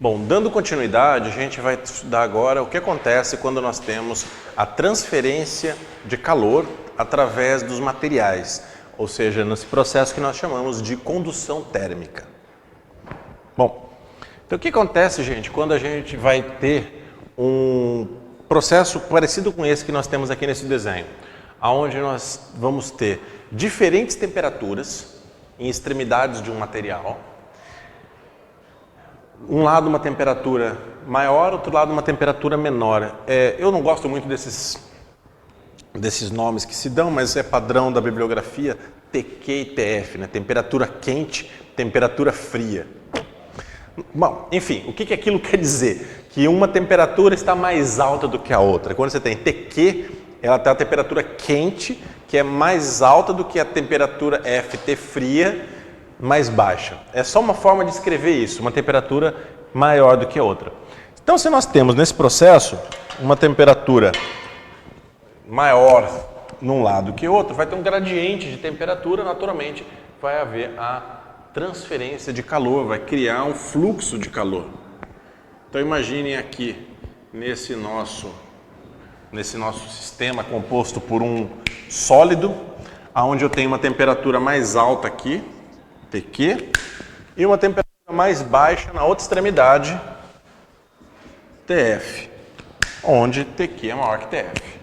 Bom, dando continuidade, a gente vai estudar agora o que acontece quando nós temos a transferência de calor através dos materiais, ou seja, nesse processo que nós chamamos de condução térmica. Bom, então o que acontece, gente, quando a gente vai ter um processo parecido com esse que nós temos aqui nesse desenho, onde nós vamos ter diferentes temperaturas em extremidades de um material. Um lado uma temperatura maior, outro lado uma temperatura menor. Eu não gosto muito desses nomes que se dão, mas é padrão da bibliografia TQ e TF, né? Temperatura quente, temperatura fria. Bom, enfim, o que aquilo quer dizer? Que uma temperatura está mais alta do que a outra. Quando você tem TQ, ela tem a temperatura quente, que é mais alta do que a temperatura FT fria, mais baixa. É só uma forma de escrever isso, uma temperatura maior do que a outra. Então, se nós temos nesse processo uma temperatura maior num lado que o outro, vai ter um gradiente de temperatura, naturalmente vai haver a transferência de calor, vai criar um fluxo de calor. Então, imaginem aqui nesse nosso sistema composto por um sólido, onde eu tenho uma temperatura mais alta aqui, TQ, e uma temperatura mais baixa na outra extremidade, TF, onde TQ é maior que TF.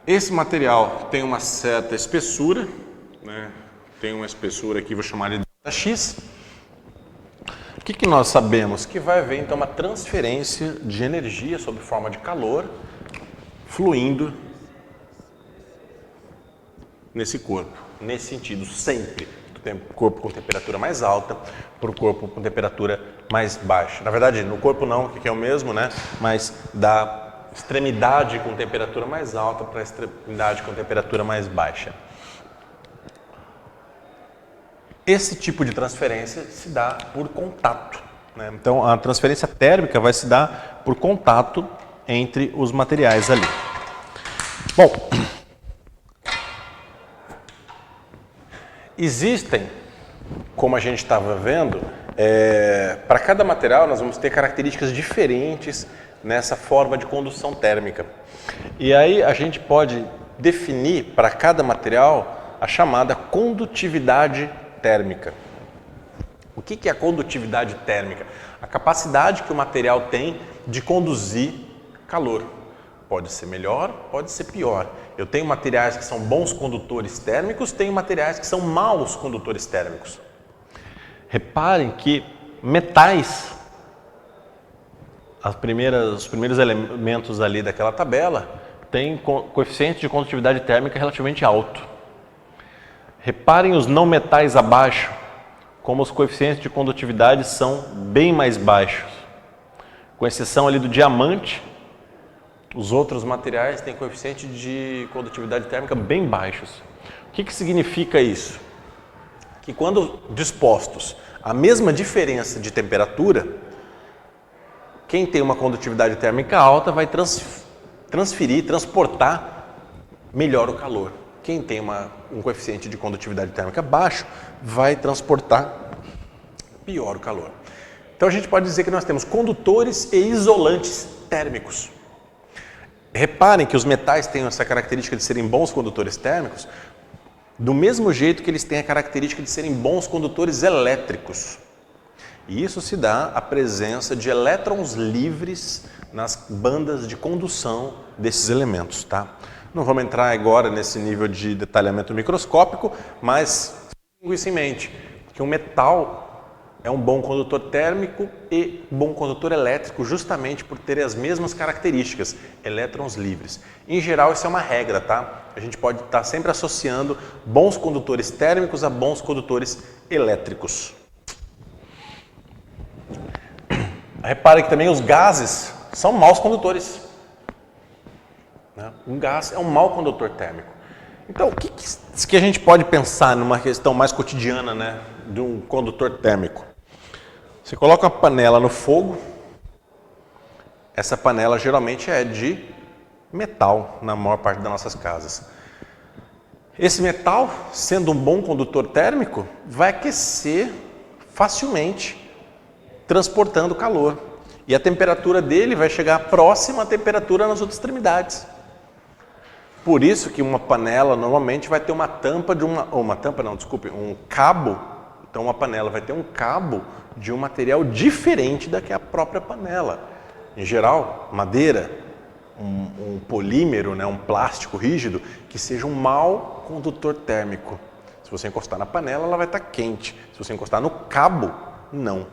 Esse material tem uma certa espessura, né? Tem uma espessura aqui, vou chamar de X. O que nós sabemos? Que vai haver então uma transferência de energia sob forma de calor fluindo nesse corpo, nesse sentido, sempre. Tem corpo com temperatura mais alta para o corpo com temperatura mais baixa. Na verdade, no corpo não, que é o mesmo, né? Mas da extremidade com temperatura mais alta para a extremidade com temperatura mais baixa. Esse tipo de transferência se dá por contato, né? Então, a transferência térmica vai se dar por contato entre os materiais ali. Bom, existem, como a gente estava vendo, para cada material nós vamos ter características diferentes nessa forma de condução térmica. E aí a gente pode definir para cada material a chamada condutividade térmica. O que é a condutividade térmica? A capacidade que o material tem de conduzir calor. Pode ser melhor, pode ser pior. Eu tenho materiais que são bons condutores térmicos, tenho materiais que são maus condutores térmicos. Reparem que metais, os primeiros elementos ali daquela tabela, têm coeficiente de condutividade térmica relativamente alto. Reparem os não metais abaixo, como os coeficientes de condutividade são bem mais baixos. Com exceção ali do diamante, os outros materiais têm coeficiente de condutividade térmica bem baixos. O que significa isso? Que quando dispostos à mesma diferença de temperatura, quem tem uma condutividade térmica alta vai transportar melhor o calor. Quem tem um coeficiente de condutividade térmica baixo vai transportar pior o calor. Então a gente pode dizer que nós temos condutores e isolantes térmicos. Reparem que os metais têm essa característica de serem bons condutores térmicos, do mesmo jeito que eles têm a característica de serem bons condutores elétricos. E isso se dá à presença de elétrons livres nas bandas de condução desses elementos, tá? Não vamos entrar agora nesse nível de detalhamento microscópico, mas tenham isso em mente, que um metal é um bom condutor térmico e bom condutor elétrico justamente por ter as mesmas características, elétrons livres. Em geral, isso é uma regra, tá? A gente pode estar sempre associando bons condutores térmicos a bons condutores elétricos. Reparem que também os gases são maus condutores. Um gás é um mau condutor térmico. Então, o que a gente pode pensar numa questão mais cotidiana, né, de um condutor térmico? Você coloca uma panela no fogo, essa panela geralmente é de metal na maior parte das nossas casas. Esse metal, sendo um bom condutor térmico, vai aquecer facilmente transportando calor. E a temperatura dele vai chegar próxima à temperatura nas outras extremidades. Por isso que uma panela normalmente vai ter uma tampa de um cabo. Então uma panela vai ter um cabo de um material diferente da que a própria panela. Em geral, madeira, um polímero, né, um plástico rígido, que seja um mau condutor térmico. Se você encostar na panela, ela vai estar quente. Se você encostar no cabo, não.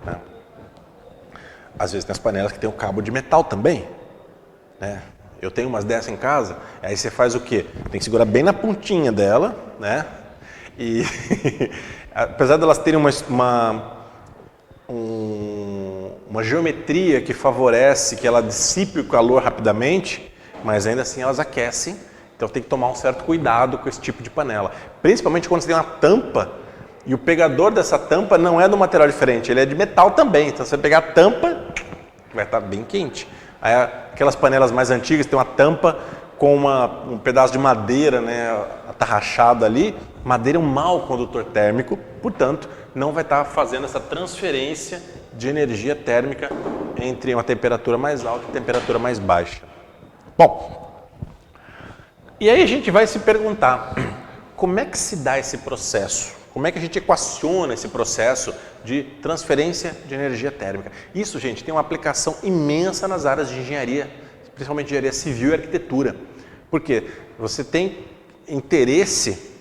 Né? Às vezes tem as panelas que tem o cabo de metal também. Né? Eu tenho umas dessas em casa, aí você faz o quê? Tem que segurar bem na pontinha dela, né? E apesar delas terem uma geometria que favorece que ela dissipe o calor rapidamente, mas ainda assim elas aquecem, então tem que tomar um certo cuidado com esse tipo de panela. Principalmente quando você tem uma tampa e o pegador dessa tampa não é de um material diferente, ele é de metal também, então você pegar a tampa, vai estar bem quente. Aí, aquelas panelas mais antigas tem uma tampa com um pedaço de madeira, né, atarrachado ali. Madeira é um mau condutor térmico, portanto, não vai estar fazendo essa transferência de energia térmica entre uma temperatura mais alta e temperatura mais baixa. Bom, e aí a gente vai se perguntar, como é que se dá esse processo? Como é que a gente equaciona esse processo de transferência de energia térmica? Isso, gente, tem uma aplicação imensa nas áreas de engenharia, principalmente engenharia civil e arquitetura. Porque você tem interesse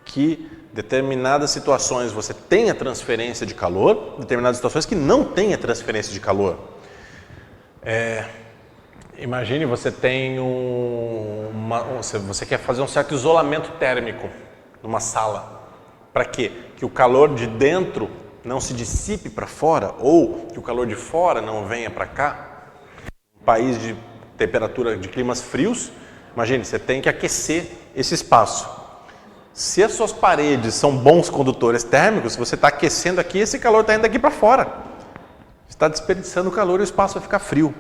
que determinadas situações você tenha transferência de calor, determinadas situações que não tenha transferência de calor. Imagine você tem você quer fazer um certo isolamento térmico numa sala. Para quê? Que o calor de dentro não se dissipe para fora ou que o calor de fora não venha para cá. Um país de temperatura de climas frios, imagine, você tem que aquecer esse espaço. Se as suas paredes são bons condutores térmicos, se você está aquecendo aqui, esse calor está indo daqui para fora. Você está desperdiçando calor e o espaço vai ficar frio.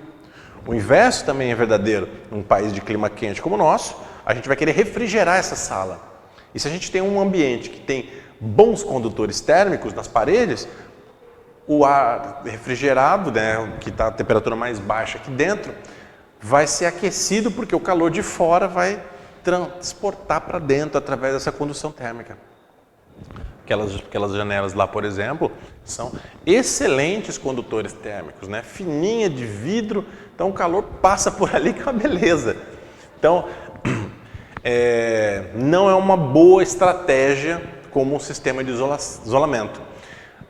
O inverso também é verdadeiro. Num país de clima quente como o nosso, a gente vai querer refrigerar essa sala. E se a gente tem um ambiente que tem bons condutores térmicos nas paredes, o ar refrigerado, né, que está a temperatura mais baixa aqui dentro, vai ser aquecido porque o calor de fora vai transportar para dentro através dessa condução térmica. Aquelas janelas lá, por exemplo, são excelentes condutores térmicos, né? Fininha de vidro, então o calor passa por ali que é uma beleza. Então, não é uma boa estratégia como um sistema de isolamento.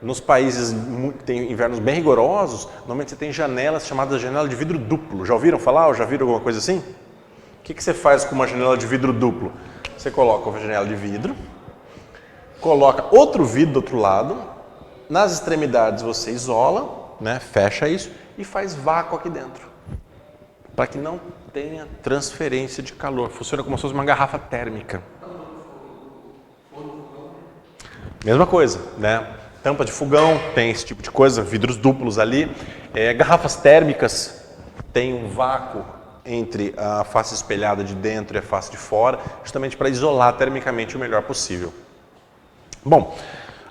Nos países que tem invernos bem rigorosos, normalmente você tem janelas chamadas janela de vidro duplo. Já ouviram falar ou já viram alguma coisa assim? O que você faz com uma janela de vidro duplo? Você coloca uma janela de vidro, coloca outro vidro do outro lado, nas extremidades você isola, né, fecha isso e faz vácuo aqui dentro, para que não tenha transferência de calor. Funciona como se fosse uma garrafa térmica. Mesma coisa, né? Tampa de fogão tem esse tipo de coisa, vidros duplos ali. Garrafas térmicas tem um vácuo entre a face espelhada de dentro e a face de fora, justamente para isolar termicamente o melhor possível. Bom,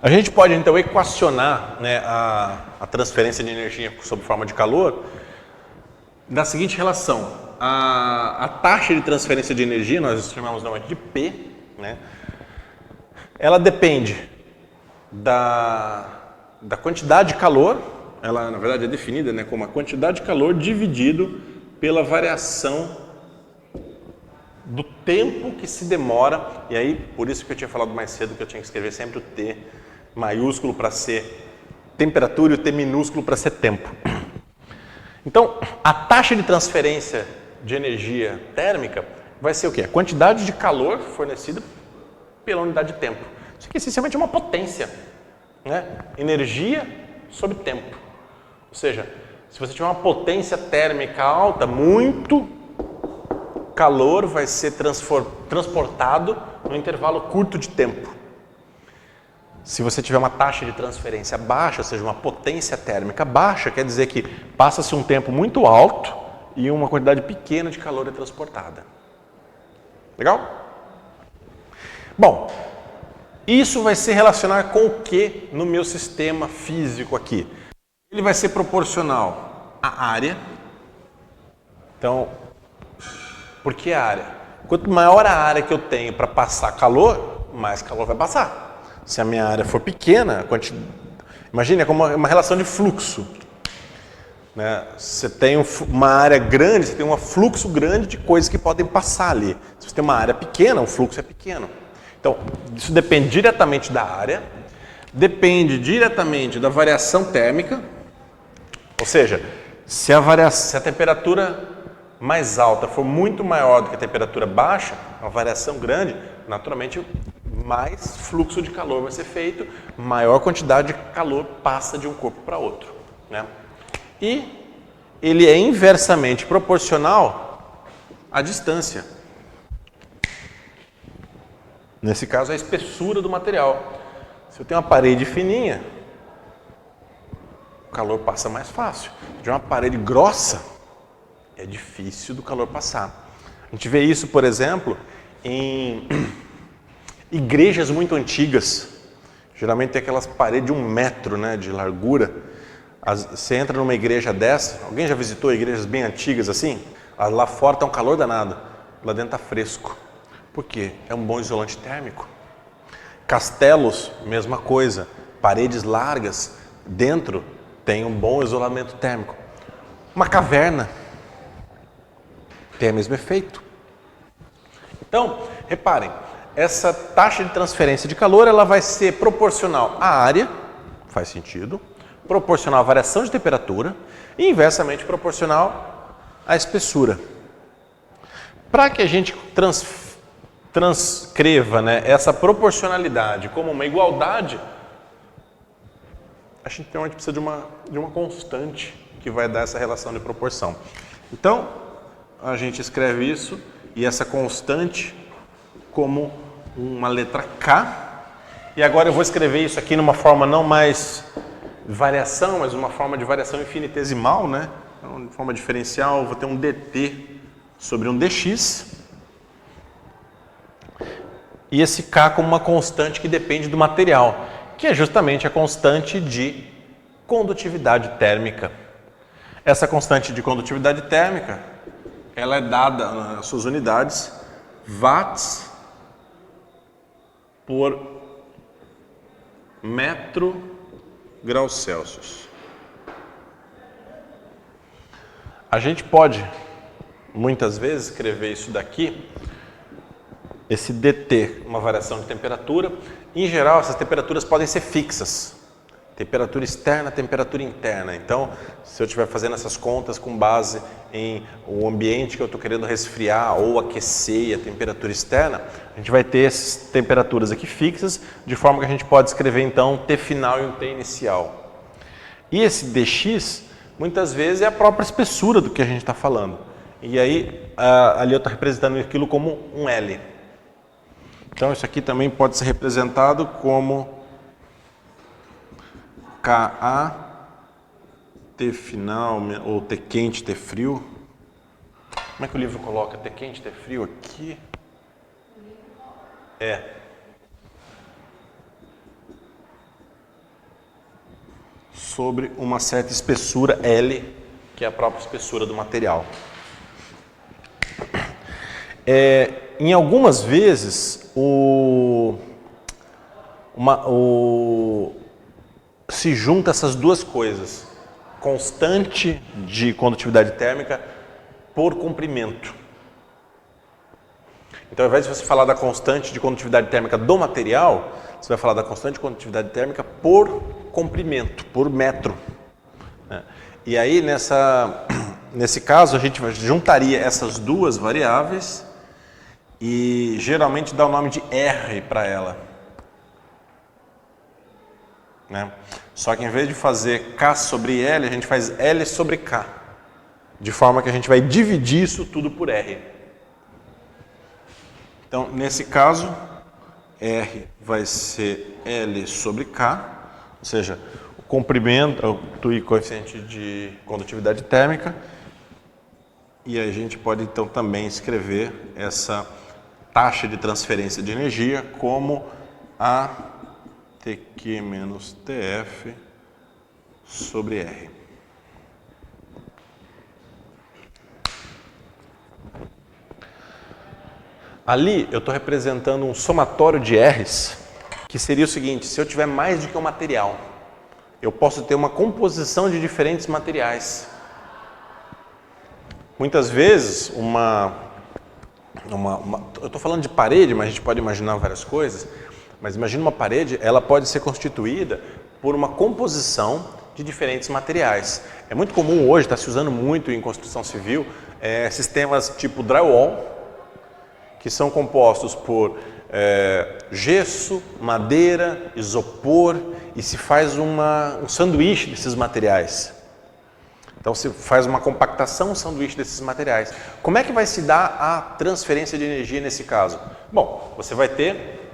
a gente pode então equacionar, né, a transferência de energia sob forma de calor na seguinte relação. A taxa de transferência de energia, nós chamamos normalmente de P, né? Ela depende da quantidade de calor, ela na verdade é definida, né, como a quantidade de calor dividido pela variação do tempo que se demora, e aí por isso que eu tinha falado mais cedo que eu tinha que escrever sempre o T maiúsculo para ser temperatura e o T minúsculo para ser tempo. Então, a taxa de transferência de energia térmica vai ser o quê? A quantidade de calor fornecida pela unidade de tempo. Isso aqui essencialmente é uma potência, né? Energia sobre tempo. Ou seja, se você tiver uma potência térmica alta, muito calor vai ser transportado num intervalo curto de tempo. Se você tiver uma taxa de transferência baixa, ou seja, uma potência térmica baixa, quer dizer que passa-se um tempo muito alto e uma quantidade pequena de calor é transportada. Legal? Bom, Isso vai se relacionar com o que no meu sistema físico aqui? Ele vai ser proporcional à área. Então, por que a área? Quanto maior a área que eu tenho para passar calor, mais calor vai passar. Se a minha área for pequena, imagine, é como uma relação de fluxo. Né? Você tem uma área grande, você tem um fluxo grande de coisas que podem passar ali. Se você tem uma área pequena, o fluxo é pequeno. Então, isso depende diretamente da área, depende diretamente da variação térmica, ou seja, se a temperatura mais alta for muito maior do que a temperatura baixa, uma variação grande, naturalmente mais fluxo de calor vai ser feito, maior quantidade de calor passa de um corpo para outro. Né? E ele é inversamente proporcional à distância. Nesse caso, a espessura do material. Se eu tenho uma parede fininha, o calor passa mais fácil. Se eu tenho uma parede grossa, é difícil do calor passar. A gente vê isso, por exemplo, em igrejas muito antigas. Geralmente tem aquelas paredes de 1 metro, né, de largura. Você entra numa igreja dessa, alguém já visitou igrejas bem antigas assim? Lá fora está um calor danado, lá dentro está fresco. Por quê? É um bom isolante térmico. Castelos, mesma coisa. Paredes largas, dentro tem um bom isolamento térmico. Uma caverna tem o mesmo efeito. Então, reparem, essa taxa de transferência de calor ela vai ser proporcional à área, faz sentido, proporcional à variação de temperatura e inversamente proporcional à espessura. Para que a gente transcreva, né, essa proporcionalidade como uma igualdade, a gente precisa de uma constante que vai dar essa relação de proporção. Então, a gente escreve isso e essa constante como uma letra K. E agora eu vou escrever isso aqui numa forma não mais variação, mas uma forma de variação infinitesimal, né? Então, de forma diferencial, eu vou ter um dt sobre um dx. E esse K como uma constante que depende do material, que é justamente a constante de condutividade térmica. Essa constante de condutividade térmica, ela é dada nas suas unidades, watts por metro graus Celsius. A gente pode, muitas vezes, escrever isso daqui, esse dt, uma variação de temperatura. Em geral, essas temperaturas podem ser fixas. Temperatura externa, temperatura interna. Então, se eu estiver fazendo essas contas com base em o ambiente que eu estou querendo resfriar ou aquecer e a temperatura externa, a gente vai ter essas temperaturas aqui fixas, de forma que a gente pode escrever então um T final e um T inicial. E esse dx, muitas vezes, é a própria espessura do que a gente está falando. E aí, ali eu estou representando aquilo como um L. Então, isso aqui também pode ser representado como Ka, T final, ou T quente, T frio. Como é que o livro coloca T quente, T frio aqui? Sobre uma certa espessura L, que é a própria espessura do material. Em algumas vezes, se junta essas duas coisas, constante de condutividade térmica por comprimento. Então, ao invés de você falar da constante de condutividade térmica do material, você vai falar da constante de condutividade térmica por comprimento, por metro. E aí, nesse caso, a gente juntaria essas duas variáveis e geralmente dá o nome de R para ela. Né? Só que em vez de fazer K sobre L, a gente faz L sobre K. De forma que a gente vai dividir isso tudo por R. Então, nesse caso, R vai ser L sobre K, ou seja, o comprimento e coeficiente de condutividade térmica. E a gente pode então também escrever essa taxa de transferência de energia como ATQ menos TF sobre R. Ali eu estou representando um somatório de R's, que seria o seguinte: se eu tiver mais do que um material, eu posso ter uma composição de diferentes materiais. Muitas vezes, eu estou falando de parede, mas a gente pode imaginar várias coisas, mas imagina uma parede, ela pode ser constituída por uma composição de diferentes materiais. É muito comum hoje, está se usando muito em construção civil, sistemas tipo drywall, que são compostos por gesso, madeira, isopor, e se faz um sanduíche desses materiais. Então se faz uma compactação, um sanduíche desses materiais. Como é que vai se dar a transferência de energia nesse caso? Bom, você vai ter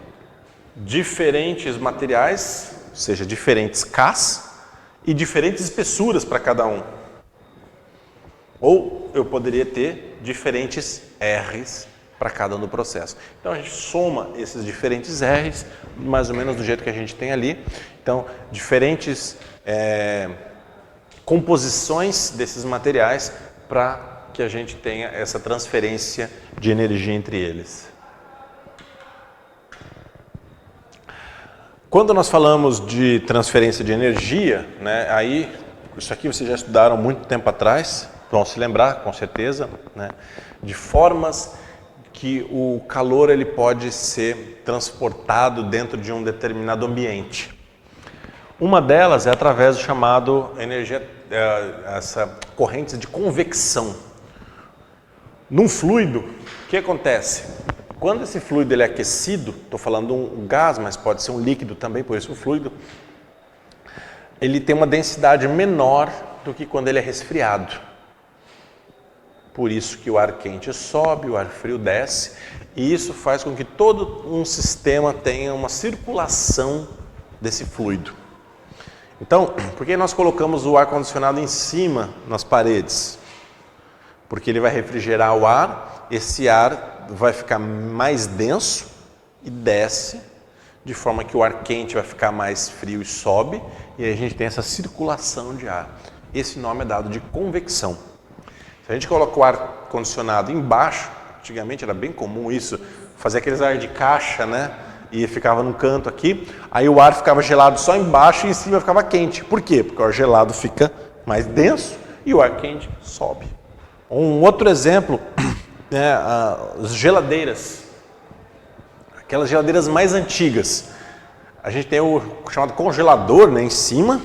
diferentes materiais, ou seja, diferentes Ks e diferentes espessuras para cada um. Ou eu poderia ter diferentes Rs para cada um do processo. Então a gente soma esses diferentes R's, mais ou menos do jeito que a gente tem ali. Então, diferentes composições desses materiais para que a gente tenha essa transferência de energia entre eles. Quando nós falamos de transferência de energia, né, aí, isso aqui vocês já estudaram muito tempo atrás, vão se lembrar com certeza, né, de formas que o calor ele pode ser transportado dentro de um determinado ambiente. Uma delas é através do chamado essa corrente de convecção. Num fluido, o que acontece? Quando esse fluido ele é aquecido, estou falando um gás, mas pode ser um líquido também, por isso o fluido, ele tem uma densidade menor do que quando ele é resfriado. Por isso que o ar quente sobe, o ar frio desce, e isso faz com que todo um sistema tenha uma circulação desse fluido. Então, por que nós colocamos o ar-condicionado em cima nas paredes? Porque ele vai refrigerar o ar, esse ar vai ficar mais denso e desce, de forma que o ar quente vai ficar mais frio e sobe, e aí a gente tem essa circulação de ar. Esse nome é dado de convecção. Se a gente coloca o ar-condicionado embaixo, antigamente era bem comum isso, fazer aqueles ar de caixa, né? E ficava num canto aqui, aí o ar ficava gelado só embaixo e em cima ficava quente. Por quê? Porque o ar gelado fica mais denso e o ar quente sobe. Um outro exemplo é as geladeiras. Aquelas geladeiras mais antigas. A gente tem o chamado congelador, né, em cima,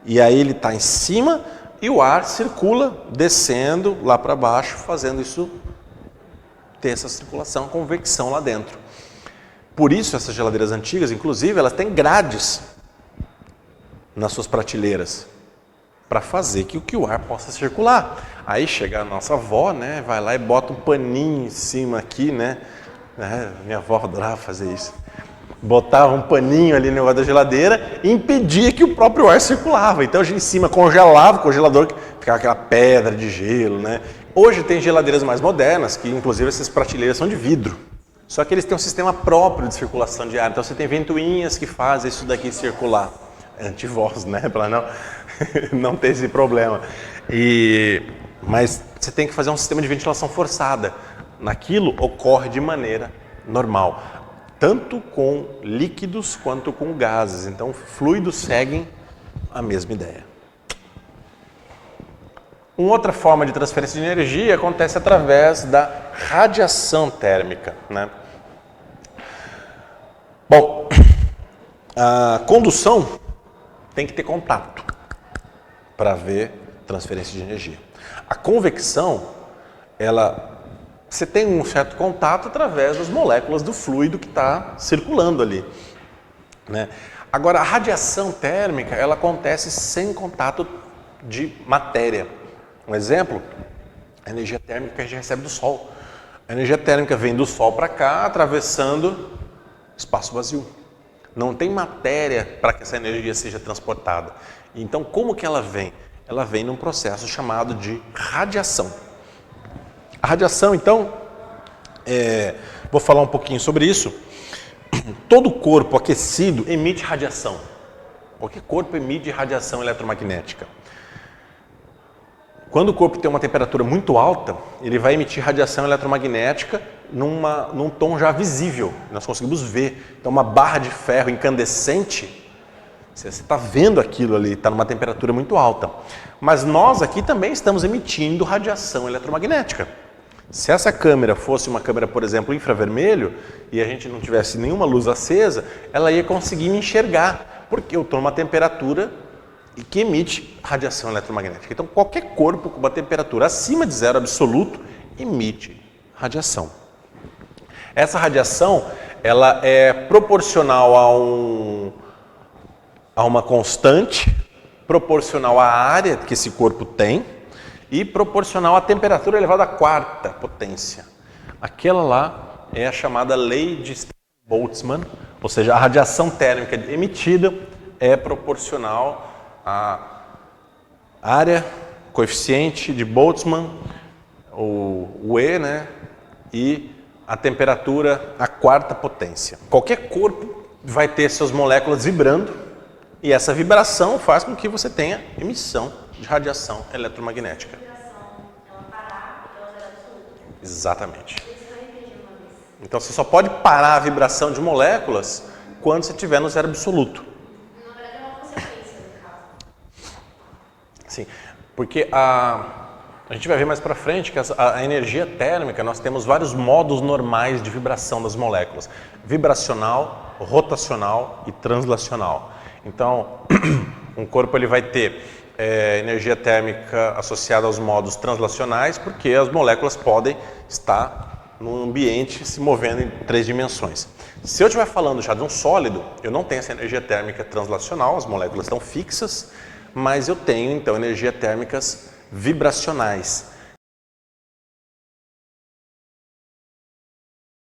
e aí ele está em cima e o ar circula descendo lá para baixo, fazendo isso ter essa circulação, convecção lá dentro. Por isso, essas geladeiras antigas, inclusive, elas têm grades nas suas prateleiras para fazer que o ar possa circular. Aí chega a nossa avó, né, vai lá e bota um paninho em cima aqui, né? Minha avó adorava fazer isso. Botava um paninho ali no negócio da geladeira e impedia que o próprio ar circulava. Então a gente em cima congelava o congelador, ficava aquela pedra de gelo, né? Hoje tem geladeiras mais modernas, que inclusive essas prateleiras são de vidro. Só que eles têm um sistema próprio de circulação de ar. Então você tem ventoinhas que fazem isso daqui circular. Anti-voz, né? Para não ter esse problema. Mas você tem que fazer um sistema de ventilação forçada. Naquilo ocorre de maneira normal. Tanto com líquidos quanto com gases. Então fluidos seguem a mesma ideia. Uma outra forma de transferência de energia acontece através da radiação térmica, né? Bom, a condução tem que ter contato para haver transferência de energia. A convecção, você tem um certo contato através das moléculas do fluido que está circulando ali, né? Agora, a radiação térmica, ela acontece sem contato de matéria. Um exemplo, a energia térmica que a gente recebe do Sol. A energia térmica vem do Sol para cá, atravessando espaço vazio. Não tem matéria para que essa energia seja transportada. Então, como que ela vem? Ela vem num processo chamado de radiação. A radiação, então, vou falar um pouquinho sobre isso. todo corpo aquecido emite radiação. Qualquer corpo emite radiação eletromagnética. Quando o corpo tem uma temperatura muito alta, ele vai emitir radiação eletromagnética num tom já visível. Nós conseguimos ver. Então, uma barra de ferro incandescente, você está vendo aquilo ali, está numa temperatura muito alta. Mas nós aqui também estamos emitindo radiação eletromagnética. Se essa câmera fosse uma câmera, por exemplo, infravermelho, e a gente não tivesse nenhuma luz acesa, ela ia conseguir me enxergar, porque eu estou numa temperatura que emite radiação eletromagnética. Então, qualquer corpo com uma temperatura acima de zero absoluto emite radiação. Essa radiação, ela é proporcional a uma constante, proporcional à área que esse corpo tem e proporcional à temperatura elevada à quarta potência. Aquela lá é a chamada lei de Boltzmann, ou seja, a radiação térmica emitida é proporcional à área, coeficiente de Boltzmann, o E, né, e a temperatura à quarta potência. Qualquer corpo vai ter suas moléculas vibrando e essa vibração faz com que você tenha emissão de radiação eletromagnética. Exatamente. Então você só pode parar a vibração de moléculas quando você estiver no zero absoluto. Na verdade é uma consequência, no caso. Sim, porque a gente vai ver mais para frente que a energia térmica, nós temos vários modos normais de vibração das moléculas. Vibracional, rotacional e translacional. Então, um corpo ele vai ter energia térmica associada aos modos translacionais, porque as moléculas podem estar no ambiente se movendo em 3 dimensões. Se eu estiver falando já de um sólido, eu não tenho essa energia térmica translacional, as moléculas estão fixas, mas eu tenho então energia térmicas vibracionais.